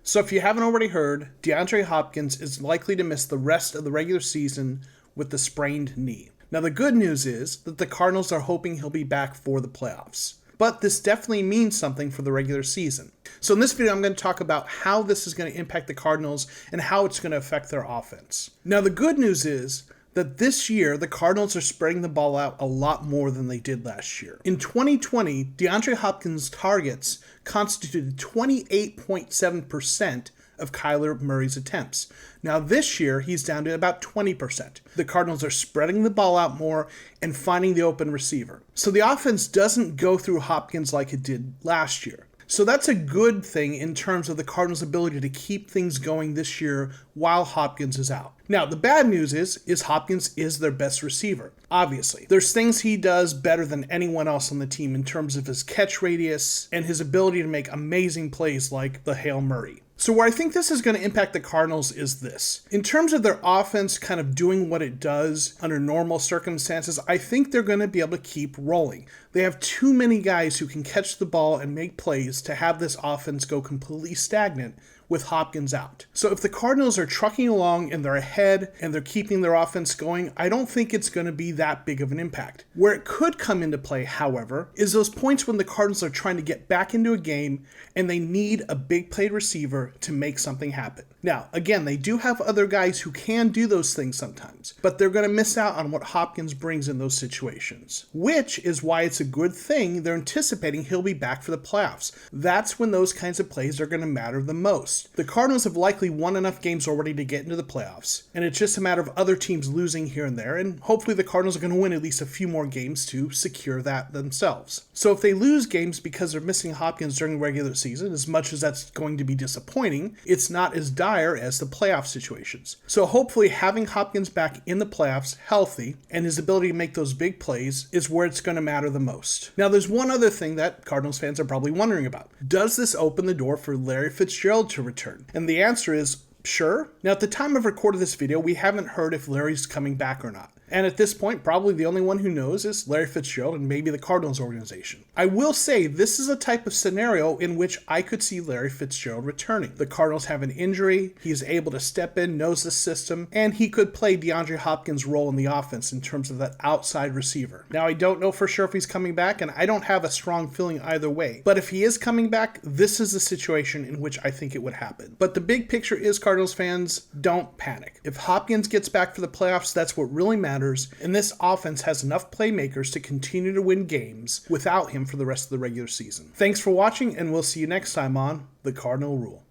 So if you haven't already heard, DeAndre Hopkins is likely to miss the rest of the regular season with the sprained knee. Now the good news is that the Cardinals are hoping he'll be back for the playoffs. But this definitely means something for the regular season. So in this video, I'm going to talk about how this is going to impact the Cardinals and how it's going to affect their offense. Now the good news is that this year, the Cardinals are spreading the ball out a lot more than they did last year. In 2020, DeAndre Hopkins' targets constituted 28.7% of Kyler Murray's attempts. Now this year, he's down to about 20%. The Cardinals are spreading the ball out more and finding the open receiver. So the offense doesn't go through Hopkins like it did last year. So that's a good thing in terms of the Cardinals' ability to keep things going this year while Hopkins is out. Now, the bad news is Hopkins is their best receiver, obviously. There's things he does better than anyone else on the team in terms of his catch radius and his ability to make amazing plays like the Hail Murray. So where I think this is going to impact the Cardinals is this. In terms of their offense kind of doing what it does under normal circumstances, I think they're going to be able to keep rolling. They have too many guys who can catch the ball and make plays to have this offense go completely stagnant with Hopkins out. So if the Cardinals are trucking along and they're ahead and they're keeping their offense going, I don't think it's going to be that big of an impact. Where it could come into play, however, is those points when the Cardinals are trying to get back into a game and they need a big play receiver to make something happen. Now, again, they do have other guys who can do those things sometimes, but they're going to miss out on what Hopkins brings in those situations, which is why it's a good thing they're anticipating he'll be back for the playoffs. That's when those kinds of plays are going to matter the most. The Cardinals have likely won enough games already to get into the playoffs, and it's just a matter of other teams losing here and there, and hopefully the Cardinals are going to win at least a few more games to secure that themselves. So if they lose games because they're missing Hopkins during the regular season, as much as that's going to be disappointing, it's not as dire as the playoff situations. So hopefully having Hopkins back in the playoffs healthy and his ability to make those big plays is where it's going to matter the most. Now there's one other thing that Cardinals fans are probably wondering about. Does this open the door for Larry Fitzgerald to return? And the answer is sure. Now at the time of recording this video, we haven't heard if Larry's coming back or not. And at this point, probably the only one who knows is Larry Fitzgerald and maybe the Cardinals organization. I will say this is a type of scenario in which I could see Larry Fitzgerald returning. The Cardinals have an injury, he's able to step in, knows the system, and he could play DeAndre Hopkins' role in the offense in terms of that outside receiver. Now, I don't know for sure if he's coming back, and I don't have a strong feeling either way. But if he is coming back, this is the situation in which I think it would happen. But the big picture is, Cardinals fans, don't panic. If Hopkins gets back for the playoffs, that's what really matters. And this offense has enough playmakers to continue to win games without him for the rest of the regular season. Thanks for watching, and we'll see you next time on The Cardinal Rule.